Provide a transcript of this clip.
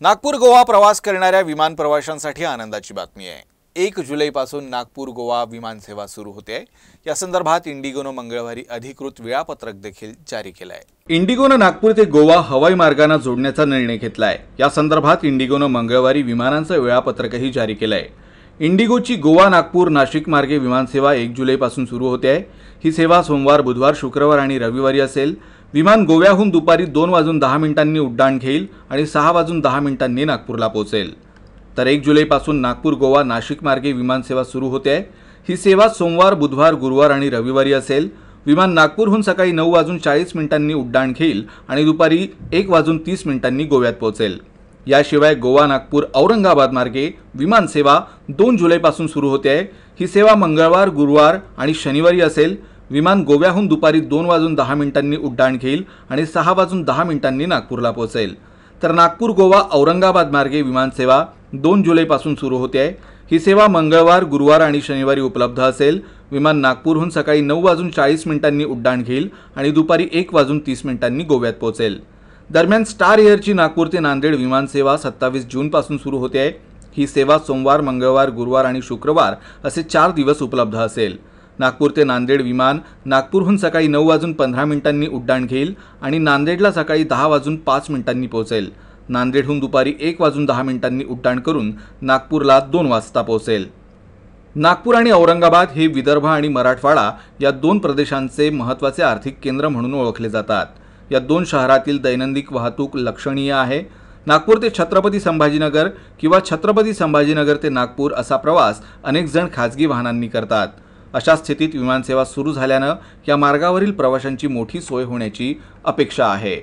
नागपूर गोवा प्रवास करणाऱ्या विमान प्रवाशांसाठी आनंदाची बातमी आहे। 1 जुलैपासून नागपूर गोवा विमान सेवा सुरू होते आहे। या संदर्भात इंडिगोने मंगळवारी अधिकृत वेळापत्रक देखील जारी केले आहे। इंडिगोने नागपूर ते गोवा हवाई मार्गाने जोडण्याचा निर्णय घेतला आहे। या संदर्भात इंडिगोने मंगळवारी विमानांचे वेळापत्रकही जारी केले आहे। इंडिगोची गोवा नागपूर नाशिक मार्गे विमान सेवा 1 जुलैपासून सुरू होते आहे। ही सेवा सोमवार, बुधवार, शुक्रवार आणि रविवारी असेल। विमान गोव्याहून दुपारी 2:10 उड्डाण घेईल आणि 6:10 नागपूरला पोहोचेल। तर 1 जुलैपासून नागपूर गोवा नाशिक मार्गे विमान सेवा सुरू होते आहे। ही सेवा सोमवार, बुधवार, गुरुवार आणि रविवारी असेल। विमान नागपूरहून सकाळी 9:40 उड्डाण घेईल आणि दुपारी 1:30 गोव्यात पोहोचेल। याशिवाय गोवा नागपूर औरंगाबाद मार्गे विमान सेवा 2 जुलैपासून सुरू होते आहे। ही सेवा मंगळवार, गुरुवार आणि शनिवारी असेल। विमान गोव्याहून दुपारी 2:10 उड्डाण घेईल आणि 6:10 नागपूरला पोहोचेल। तर नागपूर गोवा औरंगाबाद मार्गे विमान सेवा 2 जुलैपासून सुरू होते आहे। ही सेवा मंगळवार, गुरुवार आणि शनिवारी उपलब्ध असेल। विमान नागपूरहून सकाळी 9:40 उड्डाण घेईल आणि दुपारी 1:30 गोव्यात पोहोचेल। दरम्यान स्टार एअरची नागपूर ते नांदेड विमान सेवा 27 जूनपासून सुरू होते आहे। ही सेवा सोमवार, मंगळवार, गुरुवार आणि शुक्रवार असे 4 दिवस उपलब्ध असेल। नागपूर ते नांदेड विमान नागपूरहून सकाळी 9:15 उड्डाण घेईल आणि नांदेडला सकाळी 10:05 पोहोचेल। नांदेडहून दुपारी 1:10 उड्डाण करून नागपूरला 2 वाजता पोहोचेल। नागपूर आणि औरंगाबाद हे विदर्भ आणि मराठवाडा या 2 प्रदेशांचे महत्त्वाचे आर्थिक केंद्र म्हणून ओळखले जातात। या 2 शहरातील दैनंदिन वाहतूक लक्षणीय आहे। नागपूर ते छत्रपती संभाजीनगर किंवा छत्रपती संभाजीनगर ते नागपूर असा प्रवास अनेक जण खासगी वाहनांनी करतात। अशा स्थितीत विमानसेवा सुरू झाल्याने या मार्गावरील प्रवाशांची मोठी सोय होण्याची अपेक्षा आहे।